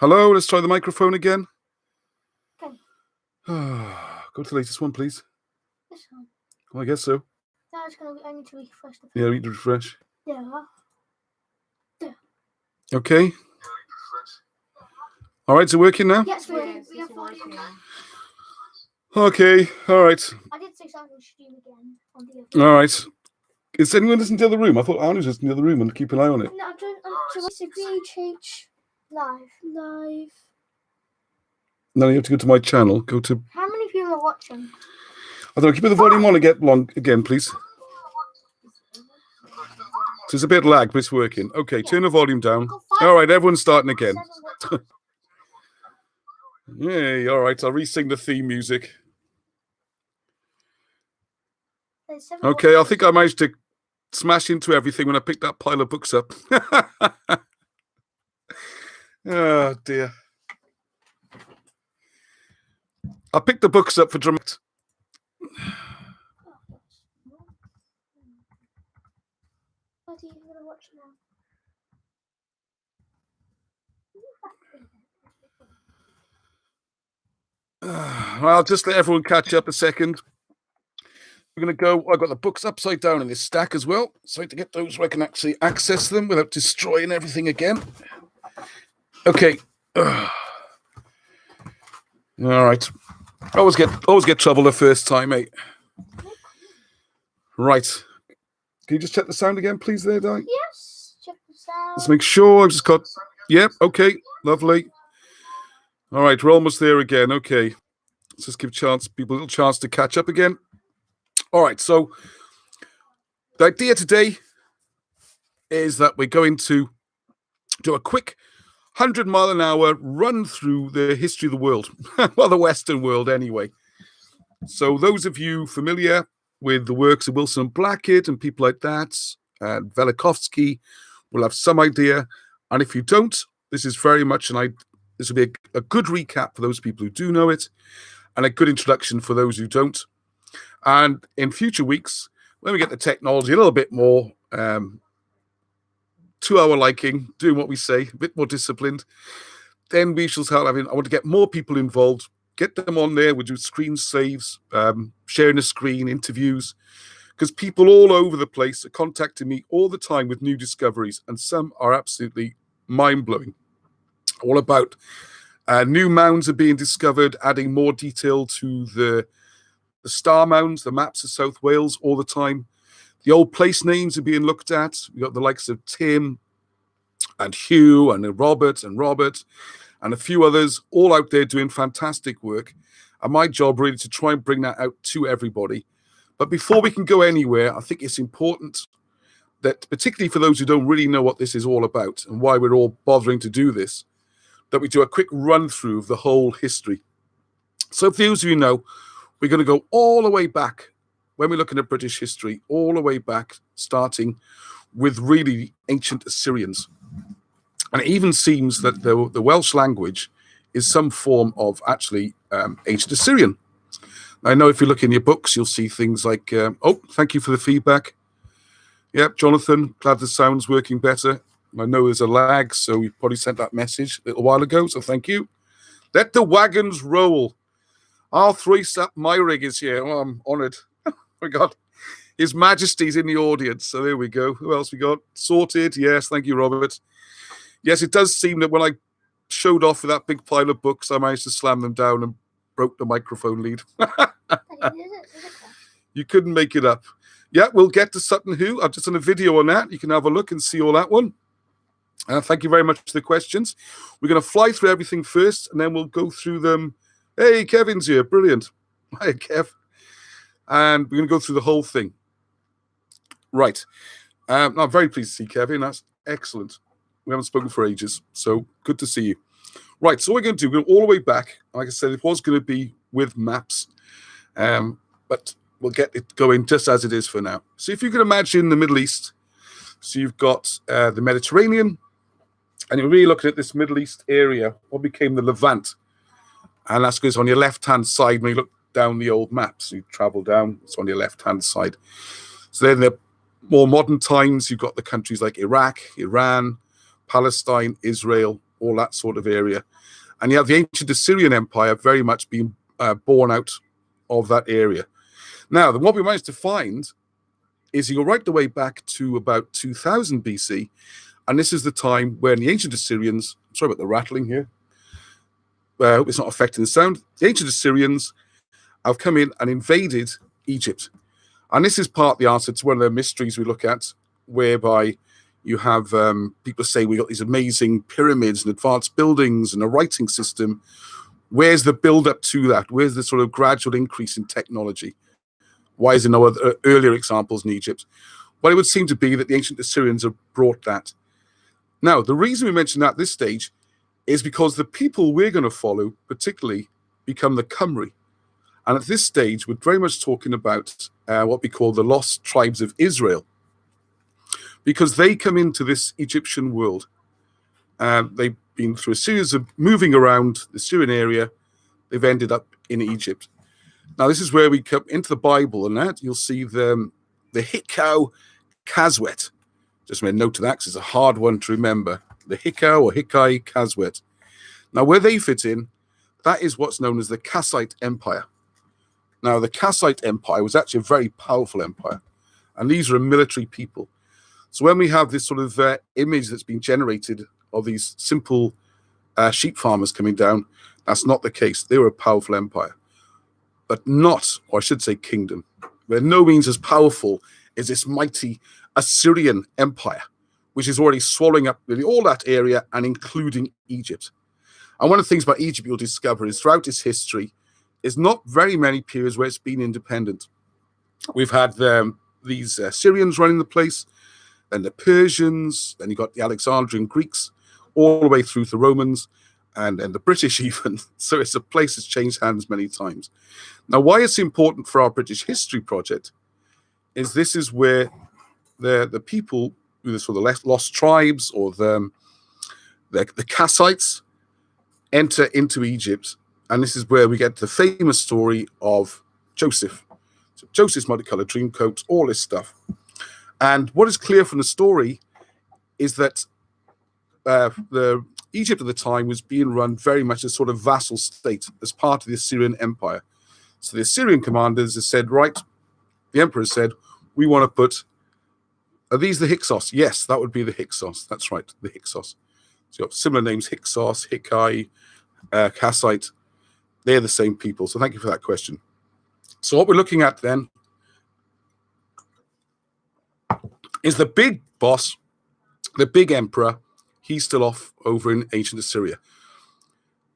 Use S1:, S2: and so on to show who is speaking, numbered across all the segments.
S1: Hello, let's try the microphone again.
S2: Okay.
S1: Go to the latest one, please.
S2: This one.
S1: Well, I guess so.
S2: That's going to, I need to refresh the
S1: Yeah, we need to refresh.
S2: Yeah.
S1: Okay. All right, is it working now?
S2: Yes, we have volume.
S1: Okay, all right.
S2: I did say something stream again on the other.
S1: All right. Is anyone listening to the other room? I thought I was listening to the other room and keep an eye on it.
S2: No, I'm doing BHH live.
S1: Now you have to go to my channel. Go to.
S2: How many people are watching?
S1: I don't know. Keep the volume on again, please. So it's a bit lag, but it's working. Okay, turn the volume down. All right, everyone's starting again. Yay, all right. I'll re-sing the theme music. Okay, I think I managed to smash into everything when I picked that pile of books up. Oh, dear. I picked the books up for dramatic.
S2: What are you going to watch now?
S1: I'll just let everyone catch up a second. We're going to go. I've got the books upside down in this stack as well, so to get those where I can actually access them without destroying everything again. Okay. All right. Always get trouble the first time, mate. Right. Can you just check the sound again, please, there, Di?
S2: Yes. Check the sound.
S1: Let's make sure I've just got. Yep. Okay. Lovely. All right. We're almost there again. Okay. Let's just give people a little chance to catch up again. All right. So the idea today is that we're going to do a quick 100-mile-an-hour run through the history of the world. Well, the Western world, anyway. So those of you familiar with the works of Wilson and Blackett and people like that, and Velikovsky, will have some idea. And if you don't, this is very much this will be a good recap for those people who do know it, and a good introduction for those who don't. And in future weeks, when we get the technology a little bit more to our liking, doing what we say, a bit more disciplined, then we shall start having. I want to get more people involved, get them on there. We'll do screen saves, sharing the screen, interviews, because people all over the place are contacting me all the time with new discoveries, and some are absolutely mind-blowing. All about new mounds are being discovered, adding more detail to the star mounds, the maps of South Wales all the time. The old place names are being looked at. We've got the likes of Tim and Hugh and Robert and a few others all out there doing fantastic work. And my job really to try and bring that out to everybody. But before we can go anywhere, I think it's important that, particularly for those who don't really know what this is all about and why we're all bothering to do this, that we do a quick run through of the whole history. So for those of you who know, we're going to go all the way back when we're looking at British history, all the way back, starting with really ancient Assyrians. And it even seems that the Welsh language is some form of actually ancient Assyrian. I know if you look in your books, you'll see things like, oh, thank you for the feedback. Yep, Jonathan, glad the sound's working better. I know there's a lag, so we probably sent that message a little while ago, so thank you. Let the wagons roll. R3 my rig is here. Oh, I'm honoured. Oh, God. His Majesty's in the audience, so there we go. Who else we got? Sorted. Yes, thank you, Robert. Yes, it does seem that when I showed off with that big pile of books, I managed to slam them down and broke the microphone lead. You couldn't make it up. Yeah, we'll get to Sutton Hoo. I've just done a video on that. You can have a look and see all that one. Thank you very much for the questions. We're going to fly through everything first, and then we'll go through them. Hey, Kevin's here. Brilliant. Hi, Kev. And we're going to go through the whole thing. Right. I'm very pleased to see Kevin. That's excellent. We haven't spoken for ages, so good to see you. Right, so what we're going to do, we're going all the way back. Like I said, it was going to be with maps, but we'll get it going just as it is for now. So if you can imagine the Middle East, so you've got the Mediterranean, and you're really looking at this Middle East area, what became the Levant. And that goes on your left-hand side when you look down the old maps. You travel down, it's on your left-hand side. So then the more modern times, you've got the countries like Iraq, Iran, Palestine, Israel, all that sort of area. And you have the ancient Assyrian Empire very much being born out of that area. Now, what we managed to find is you go right the way back to about 2000 BC, and this is the time when the ancient Assyrians, sorry about the rattling here, I hope it's not affecting the sound. The ancient Assyrians have come in and invaded Egypt. And this is part of the answer to one of the mysteries we look at, whereby you have people say we got these amazing pyramids and advanced buildings and a writing system. Where's the build-up to that? Where's the sort of gradual increase in technology? Why is there no other earlier examples in Egypt? Well, it would seem to be that the ancient Assyrians have brought that. Now, the reason we mention that at this stage is because the people we're going to follow, particularly, become the Cymry. And at this stage, we're very much talking about what we call the lost tribes of Israel, because they come into this Egyptian world. They've been through a series of moving around the Syrian area. They've ended up in Egypt. Now, this is where we come into the Bible, and that you'll see the Hikau Kaswet. Just made a note of that because it's a hard one to remember. The Hikau or Hikai Kaswet. Now, where they fit in, that is what's known as the Kassite Empire. Now, the Kassite Empire was actually a very powerful empire, and these are a military people. So when we have this sort of image that's been generated of these simple sheep farmers coming down, that's not the case. They were a powerful empire, but not, or I should say kingdom. They're no means as powerful as this mighty Assyrian Empire, which is already swallowing up nearly all that area and including Egypt. And one of the things about Egypt you'll discover is throughout its history, there's not very many periods where it's been independent. We've had these Syrians running the place, then the Persians, then you've got the Alexandrian Greeks, all the way through to the Romans, and the British even. So it's a place that's changed hands many times. Now, why it's important for our British History project is this is where the people, the sort of lost tribes or the Kassites, enter into Egypt. And this is where we get the famous story of Joseph. So Joseph's multicolored dream coat, all this stuff. And what is clear from the story is that the Egypt at the time was being run very much as sort of vassal state as part of the Assyrian Empire. So the Assyrian commanders have said, right, the emperor said, we want to put, are these the Hyksos? Yes, that would be the Hyksos. That's right, the Hyksos. So you've got similar names, Hyksos, Hikai, Kassite. They're the same people. So thank you for that question. So what we're looking at then is the big boss, the big emperor. He's still off over in ancient Assyria.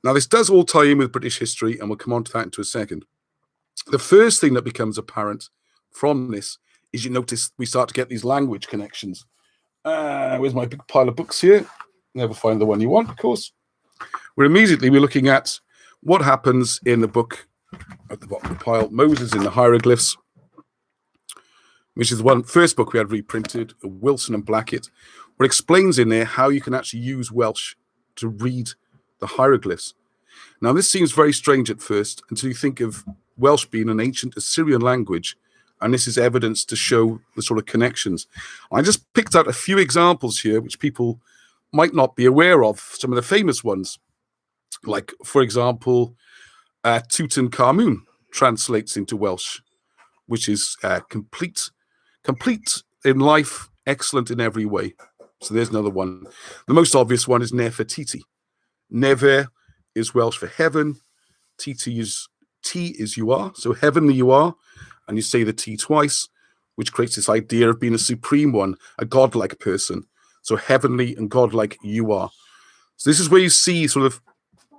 S1: Now, this does all tie in with British history, and we'll come on to that into a second. The first thing that becomes apparent from this is you notice we start to get these language connections. Where's my big pile of books here? Never find the one you want, of course. We're looking at what happens in the book at the bottom of the pile, Moses in the Hieroglyphs, which is the first book we had reprinted, Wilson and Blackett, where it explains in there how you can actually use Welsh to read the hieroglyphs. Now, this seems very strange at first until you think of Welsh being an ancient Assyrian language, and this is evidence to show the sort of connections. I just picked out a few examples here which people might not be aware of, some of the famous ones. Like, for example, Tutankhamun translates into Welsh, which is complete in life, excellent in every way. So there's another one. The most obvious one is Nefertiti. Nefer is Welsh for heaven. T is you are, so heavenly you are, and you say the T twice, which creates this idea of being a supreme one, a godlike person. So heavenly and godlike you are. So this is where you see sort of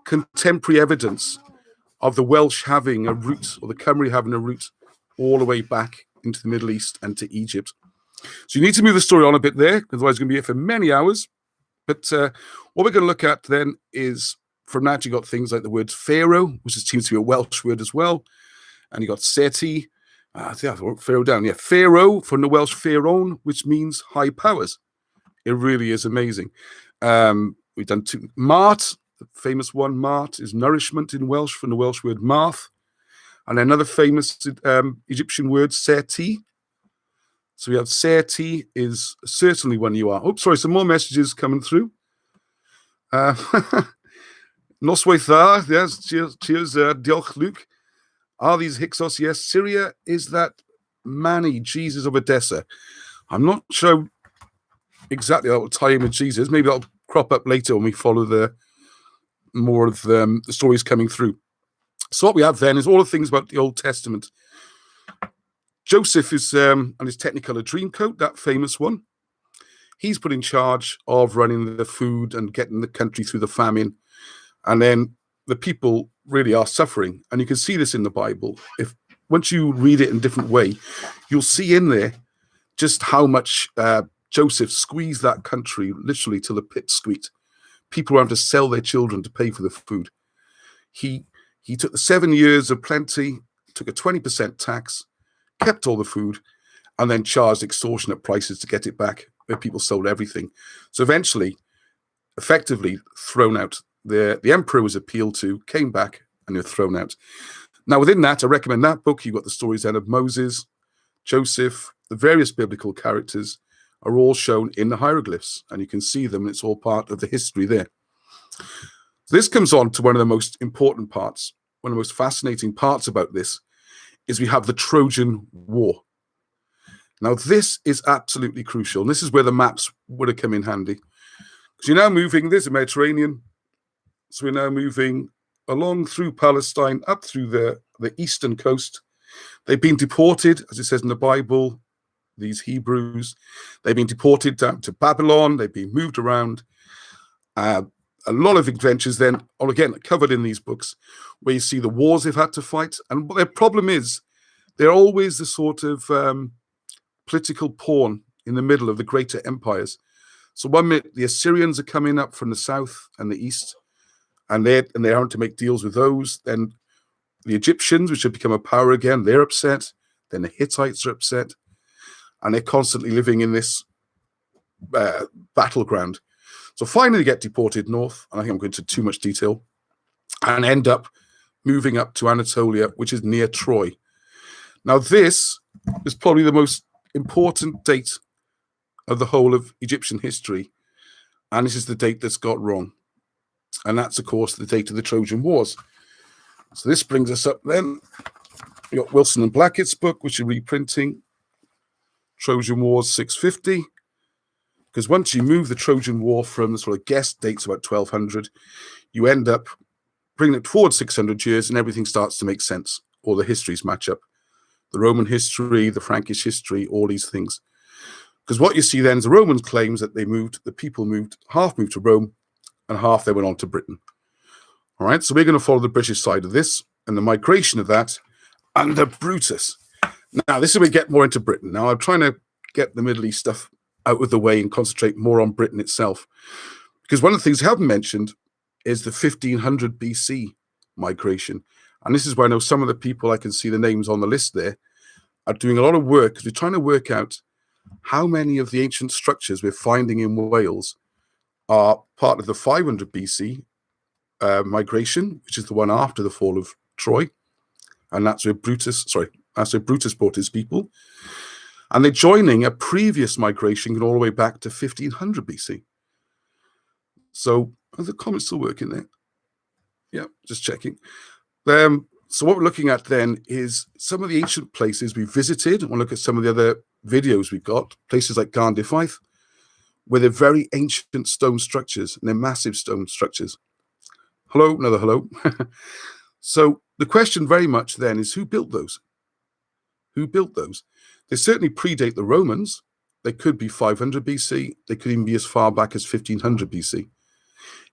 S1: contemporary evidence of the Welsh having a root, or the Cymry having a root, all the way back into the Middle East and to Egypt. So you need to move the story on a bit there, otherwise it's going to be here for many hours. But what we're going to look at then is, from that, you got things like the word Pharaoh, which seems to be a Welsh word as well. And you got Seti. I wrote Pharaoh down. Yeah, Pharaoh, from the Welsh Pharaon, which means high powers. It really is amazing. We've done Mart, the famous one. Mart is nourishment in Welsh, from the Welsh word Marth. And another famous Egyptian word, Seti. So we have Certi is certainly one you are. Oh, sorry, some more messages coming through. Noswaith dda, yes, cheers, diolch, Luke. Are these Hyksos? Yes. Syria is that Mani, Jesus of Edessa. I'm not sure exactly how will tie in with Jesus. Maybe that'll crop up later when we follow the more of the stories coming through. So what we have then is all the things about the Old Testament. Joseph is on his Technicolor Dreamcoat, that famous one. He's put in charge of running the food and getting the country through the famine. And then the people really are suffering. And you can see this in the Bible. If once you read it in a different way, you'll see in there just how much Joseph squeezed that country literally till the pit squeaked. People were having to sell their children to pay for the food. He took the 7 years of plenty, took a 20% tax, kept all the food, and then charged extortionate prices to get it back, where people sold everything. So eventually, effectively thrown out. The emperor was appealed to, came back, and they were thrown out. Now, within that, I recommend that book. You've got the stories then of Moses, Joseph, the various biblical characters are all shown in the hieroglyphs, and you can see them. It's all part of the history there. So this comes on to one of the most important parts. One of the most fascinating parts about this is we have the Trojan War. Now, this is absolutely crucial, and this is where the maps would have come in handy. Because you're now moving, there's the Mediterranean, so we're now moving along through Palestine, up through the eastern coast. They've been deported, as it says in the Bible, these Hebrews. They've been deported down to Babylon. They've been moved around. A lot of adventures then, or again, covered in these books, where you see the wars they've had to fight. And what their problem is, they're always the sort of political pawn in the middle of the greater empires. So one minute, the Assyrians are coming up from the south and the east, and they're having to make deals with those. Then the Egyptians, which have become a power again, they're upset. Then the Hittites are upset. And they're constantly living in this battleground. So finally they get deported north, and I think I'm going into too much detail, and end up moving up to Anatolia, which is near Troy. Now this is probably the most important date of the whole of Egyptian history, and this is the date that's got wrong. And that's, of course, the date of the Trojan Wars. So this brings us up then. We've got Wilson and Blackett's book, which are reprinting Trojan Wars 650. Because once you move the Trojan War from the sort of guess dates about 1200, you end up bringing it forward 600 years and everything starts to make sense. All the histories match up. The Roman history, the Frankish history, all these things. Because what you see then is the Romans claims that the people moved, half moved to Rome, and half they went on to Britain. All right, so we're going to follow the British side of this and the migration of that under Brutus. Now, this is where we get more into Britain. Now, I'm trying to get the Middle East stuff out of the way and concentrate more on Britain itself. Because one of the things I haven't mentioned is the 1500 BC migration. And this is where I know some of the people, I can see the names on the list there, are doing a lot of work because we're trying to work out how many of the ancient structures we're finding in Wales are part of the 500 BC migration, which is the one after the fall of Troy. And that's where Brutus brought his people. And they're joining a previous migration going all the way back to 1500 BC. So are the comments still working there? Yeah, just checking. So what we're looking at then is some of the ancient places we visited. We'll look at some of the other videos we've got, places like Cardiff, where they're very ancient stone structures, and they're massive stone structures. Hello, another hello. So the question very much then is, who built those? Who built those? They certainly predate the Romans. They could be 500 BC. They could even be as far back as 1500 BC. If you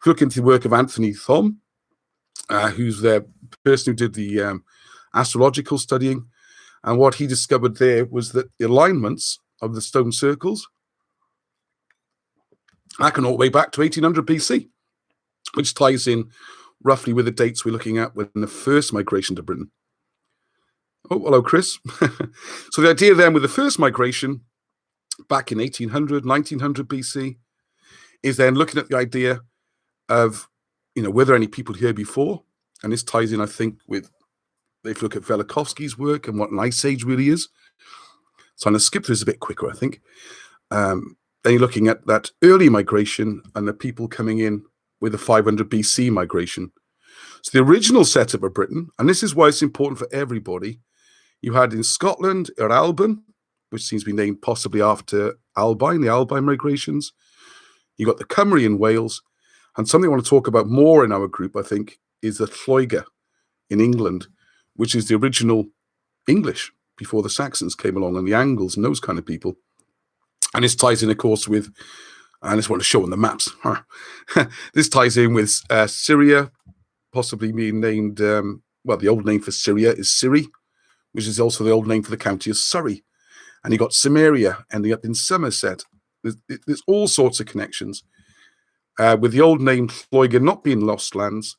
S1: look into the work of Anthony Thom, who's the person who did the astrological studying, and what he discovered there was that the alignments of the stone circles happen all the way back to 1800 BC, which ties in roughly with the dates we're looking at when the first migration to Britain. Oh, hello, Chris. So the idea then with the first migration back in 1800, 1900 BC is then looking at the idea of, were there any people here before? And this ties in, I think, with, if you look at Velikovsky's work and what an ice age really is. So I'm going to skip through this a bit quicker, I think. Then you're looking at that early migration and the people coming in with the 500 BC migration. So the original setup of Britain, and this is why it's important for everybody, you had in Scotland, Alban, which seems to be named possibly after Albion, the Albion migrations. You got the Cymry in Wales, and something I want to talk about more in our group, I think, is the Lloegr in England, which is the original English before the Saxons came along, and the Angles and those kind of people. And this ties in, of course, with, and I just want to show on the maps, this ties in with Syria, possibly being named, well, the old name for Syria is Siri, which is also the old name for the county of Surrey. And you got Samaria ending up in Somerset. There's all sorts of connections. With the old name Lloegr not being lost lands,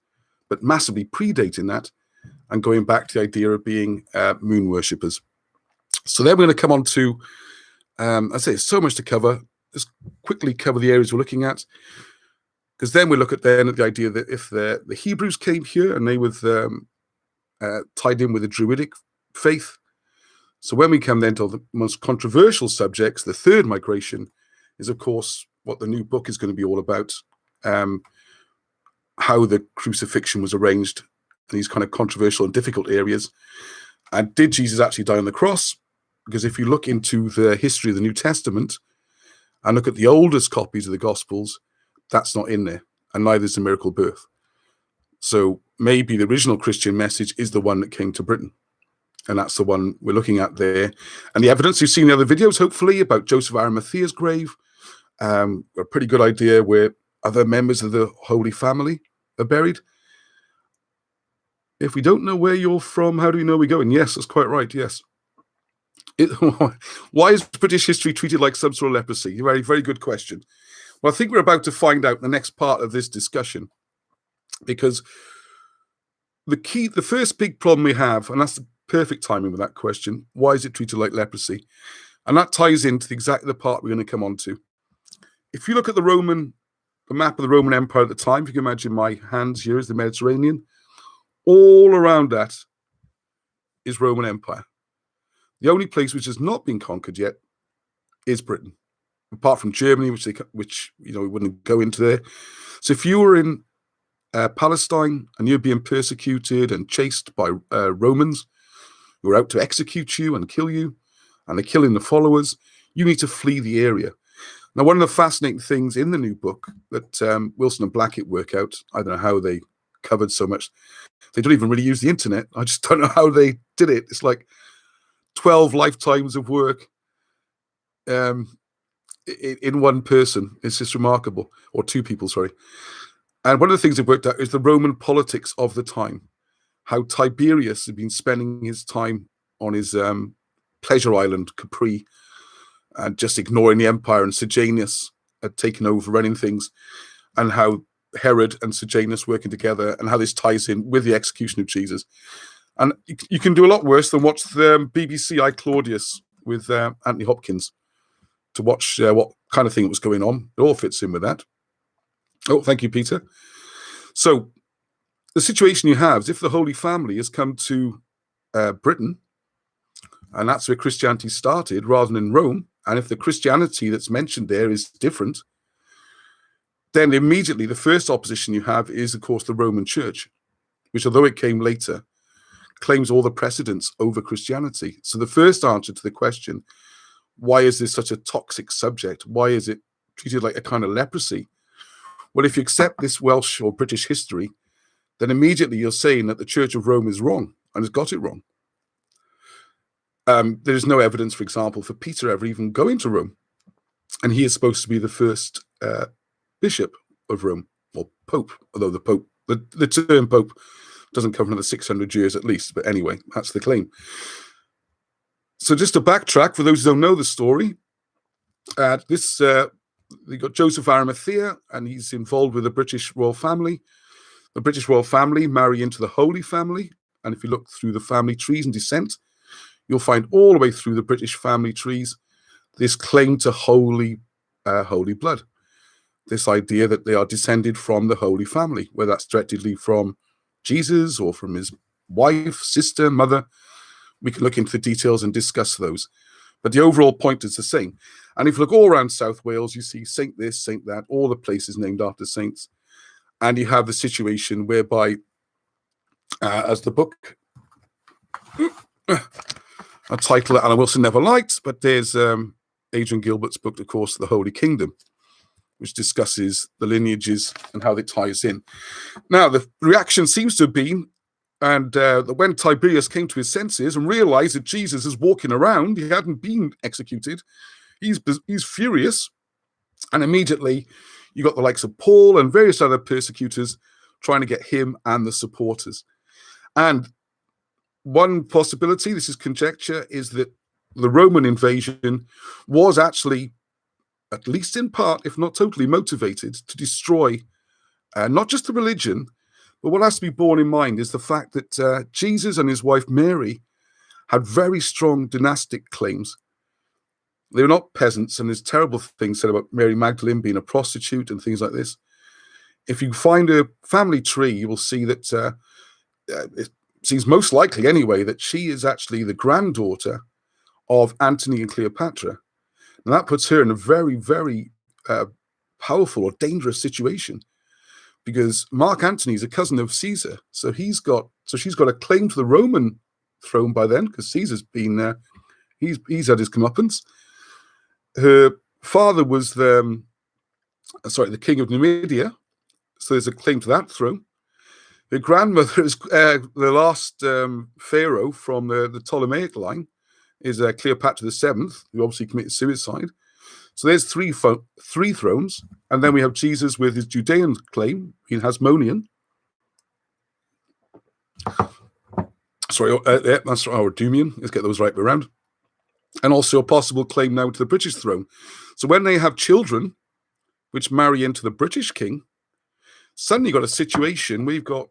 S1: but massively predating that, and going back to the idea of being moon worshippers. So then we're going to come on to, I say, so much to cover. Just quickly cover the areas we're looking at, because then we look at the idea that if the Hebrews came here and they were tied in with the Druidic faith. So when we come then to the most controversial subjects, the third migration is, of course, what the new book is going to be all about, how the crucifixion was arranged, these kind of controversial and difficult areas. And did Jesus actually die on the cross? Because if you look into the history of the New Testament and look at the oldest copies of the Gospels, that's not in there, and neither is the miracle birth. So maybe the original Christian message is the one that came to Britain, and that's the one we're looking at there. And the evidence you've seen in the other videos, hopefully, about Joseph Arimathea's grave, a pretty good idea where other members of the Holy Family are buried. If we don't know where you're from, how do we know we're going? Yes, that's quite right, yes. Why is British history treated like some sort of leprosy? Very, very good question. Well, I think we're about to find out in the next part of this discussion, because the first big problem we have, and that's the perfect timing with that question, why is it treated like leprosy? And that ties into exactly the part we're going to come on to. If you look at the map of the Roman Empire at the time, if you can imagine my hands here is the Mediterranean, all around that is Roman Empire. The only place which has not been conquered yet is Britain, apart from Germany, which we wouldn't go into there. So if you were in Palestine and you're being persecuted and chased by Romans who are out to execute you and kill you, and they're killing the followers, you need to flee the area. Now, one of the fascinating things in the new book that Wilson and Blackett work out, I don't know how they covered so much. They don't even really use the internet. I just don't know how they did it. It's like 12 lifetimes of work in one person. It's just remarkable. Or two people, sorry. And one of the things they've worked out is the Roman politics of the time. How Tiberius had been spending his time on his pleasure island, Capri, and just ignoring the empire, and Sejanus had taken over running things, and how Herod and Sejanus working together, and how this ties in with the execution of Jesus. And you can do a lot worse than watch the BBC I, Claudius with Anthony Hopkins to watch what kind of thing was going on. It all fits in with that. Oh, thank you, Peter. So the situation you have is if the Holy Family has come to Britain, and that's where Christianity started rather than in Rome, and if the Christianity that's mentioned there is different, then immediately the first opposition you have is, of course, the Roman Church, which, although it came later, claims all the precedence over Christianity. So the first answer to the question, why is this such a toxic subject? Why is it treated like a kind of leprosy? Well, if you accept this Welsh or British history, then immediately you're saying that the Church of Rome is wrong and has got it wrong. There is no evidence, for example, for Peter ever even going to Rome. And he is supposed to be the first bishop of Rome, or pope, although the term pope doesn't cover another 600 years at least. But anyway, that's the claim. So just to backtrack, for those who don't know the story, you got Joseph Arimathea, and he's involved with the British royal family. The British royal family marry into the Holy Family. And if you look through the family trees and descent, you'll find all the way through the British family trees this claim to holy blood. This idea that they are descended from the Holy Family, whether that's directly from Jesus or from his wife, sister, mother. We can look into the details and discuss those. But the overall point is the same. And if you look all around South Wales, you see Saint this, Saint that, all the places named after saints. And you have the situation whereby, as the book, a title that Alan Wilson never liked, but there's Adrian Gilbert's book, of course, The Holy Kingdom, which discusses the lineages and how they tie us in. Now, the reaction seems to have been, and that when Tiberius came to his senses and realized that Jesus is walking around, he hadn't been executed, he's furious, and immediately you got the likes of Paul and various other persecutors trying to get him and the supporters. And one possibility, this is conjecture, is that the Roman invasion was actually, at least in part, if not totally, motivated to destroy not just the religion, but what has to be borne in mind is the fact that Jesus and his wife Mary had very strong dynastic claims. They were not peasants, and there's terrible things said about Mary Magdalene being a prostitute and things like this. If you find a family tree, you will see that it seems most likely anyway that she is actually the granddaughter of Antony and Cleopatra. And that puts her in a very, very powerful or dangerous situation, because Mark Antony is a cousin of Caesar. So she's got a claim to the Roman throne by then, because Caesar's been he's had his comeuppance. Her father was the king of Numidia, so there's a claim to that throne. Her grandmother is the last pharaoh from the Ptolemaic line, is Cleopatra VII, who obviously committed suicide. So there's three thrones, and then we have Jesus with his Judean claim, in Hasmonean. Sorry, that's our Dumian. Let's get those right around. And also a possible claim now to the British throne. So when they have children which marry into the British king, suddenly you've got a situation where you've got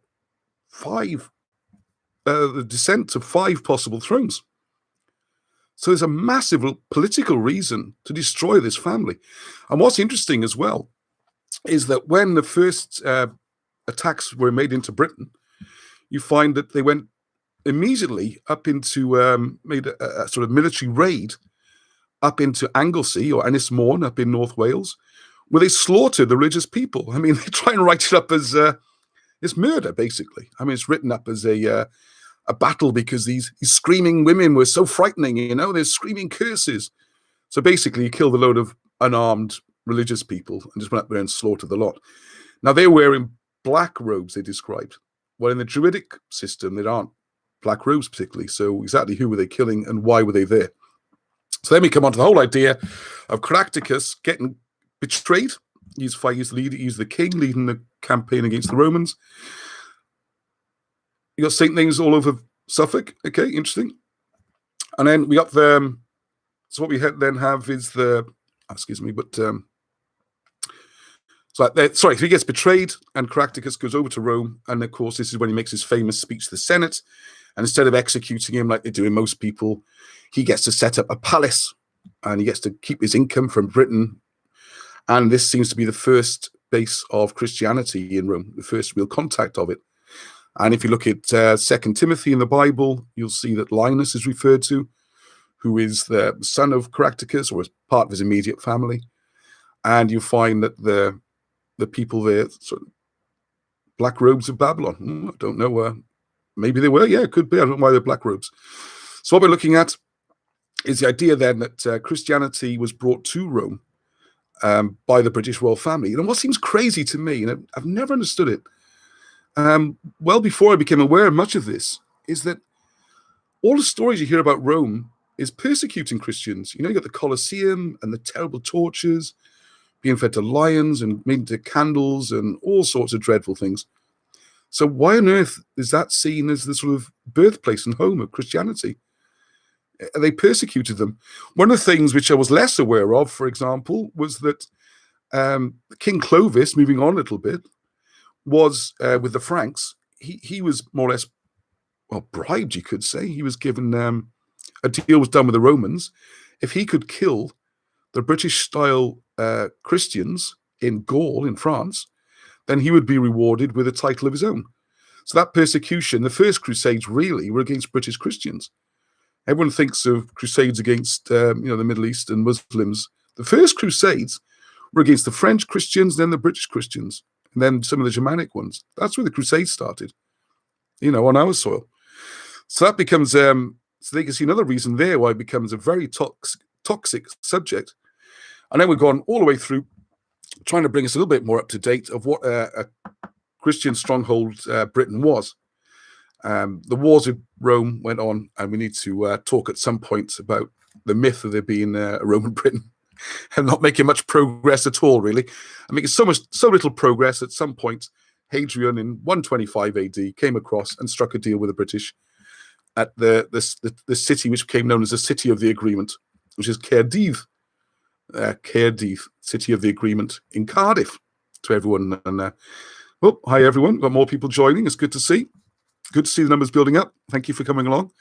S1: the descent of 5 possible thrones. So there's a massive political reason to destroy this family. And what's interesting as well is that when the first attacks were made into Britain, you find that they went immediately up into, made a sort of military raid up into Anglesey or Ynys Môn up in North Wales, where they slaughtered the religious people. I mean, they try and write it up as it's murder, basically. I mean, it's written up as a battle because these screaming women were so frightening, they're screaming curses. So basically, you killed a load of unarmed religious people and just went up there and slaughtered the lot. Now, they're wearing black robes, they described. Well, in the Druidic system, there aren't black robes particularly. So exactly who were they killing and why were they there? So then we come on to the whole idea of Caractacus getting betrayed. He's the king leading the campaign against the Romans. You got saint names all over Suffolk. Okay, interesting. And then we got the. So what we then have is the. Excuse me, but so he gets betrayed, and Caractacus goes over to Rome, and of course this is when he makes his famous speech to the Senate. And instead of executing him like they do in most people, he gets to set up a palace, and he gets to keep his income from Britain. And this seems to be the first base of Christianity in Rome, the first real contact of it. And if you look at 2 Timothy in the Bible, you'll see that Linus is referred to, who is the son of Caractacus, or is part of his immediate family. And you find that the people there, sort of black robes of Babylon. I don't know. Maybe they were. Yeah, it could be. I don't know why they're black robes. So what we're looking at is the idea then that Christianity was brought to Rome by the British royal family. And what seems crazy to me, and I've never understood it, well before I became aware of much of this, is that all the stories you hear about Rome is persecuting Christians. You got the Colosseum and the terrible tortures, being fed to lions and made into candles and all sorts of dreadful things. So why on earth is that seen as the sort of birthplace and home of Christianity? They persecuted them. One of the things which I was less aware of, for example, was that King Clovis, moving on a little bit, was with the Franks. He was more or less, bribed, you could say. He was given a deal was done with the Romans. If he could kill the British-style Christians in Gaul, in France, then he would be rewarded with a title of his own. So that persecution, the first Crusades really were against British Christians. Everyone thinks of crusades against the Middle East and Muslims. The first crusades were against the French Christians, then the British Christians, and then some of the Germanic ones. That's where the crusades started, on our soil. So that becomes, so they can see another reason there why it becomes a very toxic subject. And then we've gone all the way through trying to bring us a little bit more up to date of what a Christian stronghold Britain was. The wars with Rome went on, and we need to talk at some point about the myth of there being a Roman Britain and not making much progress at all, really. I mean, so little progress. At some point, Hadrian in 125 AD came across and struck a deal with the British at the city which became known as the City of the Agreement, which is Caerdydd, City of the Agreement in Cardiff, to everyone. And hi everyone, got more people joining. It's good to see. Good to see the numbers building up. Thank you for coming along.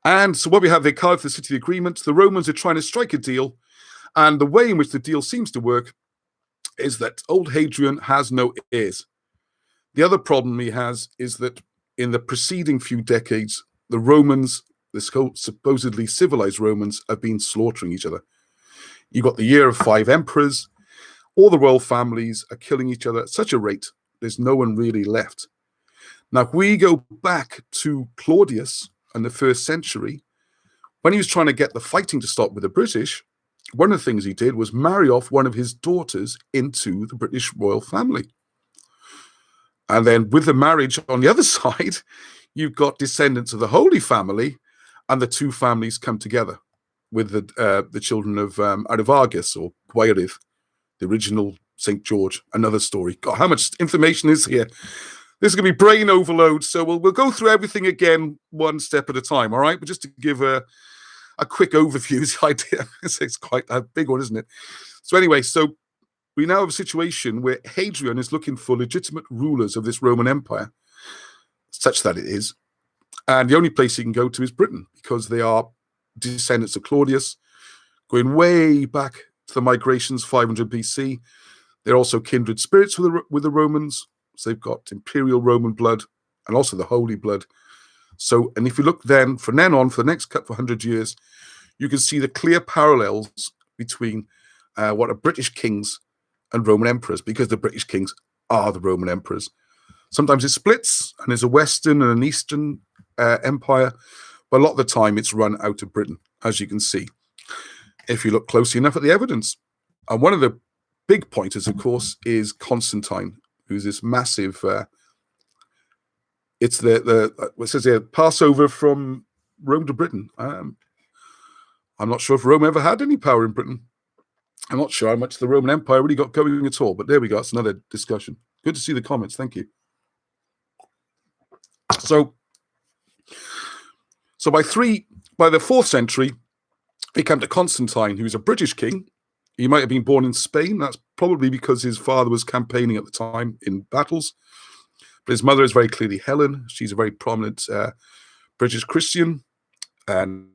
S1: And so what we have there, Cardiff, the City of the Agreement. The Romans are trying to strike a deal, and the way in which the deal seems to work is that old Hadrian has no heirs. The other problem he has is that in the preceding few decades, the Romans, the supposedly civilized Romans, have been slaughtering each other. You've got the year of 5 emperors. All the royal families are killing each other at such a rate, there's no one really left. Now, if we go back to Claudius in the 1st century, when he was trying to get the fighting to stop with the British, one of the things he did was marry off one of his daughters into the British royal family. And then with the marriage on the other side, you've got descendants of the Holy Family, and the two families come together with the children of Arvargas or Gwairith, the original St. George. Another story. God, how much information is here? This is going to be brain overload, so we'll go through everything again one step at a time, all right? But just to give a quick overview, the idea, it's quite a big one, isn't it? So anyway, so we now have a situation where Hadrian is looking for legitimate rulers of this Roman Empire, such that it is. And the only place he can go to is Britain, because they are descendants of Claudius, going way back to the migrations, 500 BC. They're also kindred spirits with the Romans. So they've got imperial Roman blood and also the holy blood. So, and if you look then, from then on, for the next couple of 100 years, you can see the clear parallels between what are British kings and Roman emperors, because the British kings are the Roman emperors. Sometimes it splits, and there's a Western and an Eastern empire, but a lot of the time it's run out of Britain, as you can see, if you look closely enough at the evidence. And one of the big pointers, of course, is Constantine, who's this massive, it's what says here, Passover from Rome to Britain. I'm not sure if Rome ever had any power in Britain. I'm not sure how much the Roman Empire really got going at all, but there we go. It's another discussion. Good to see the comments. Thank you. So by the 4th century, they come to Constantine, who's a British king. He might have been born in Spain. That's probably because his father was campaigning at the time in battles. But his mother is very clearly Helen. She's a very prominent British Christian. And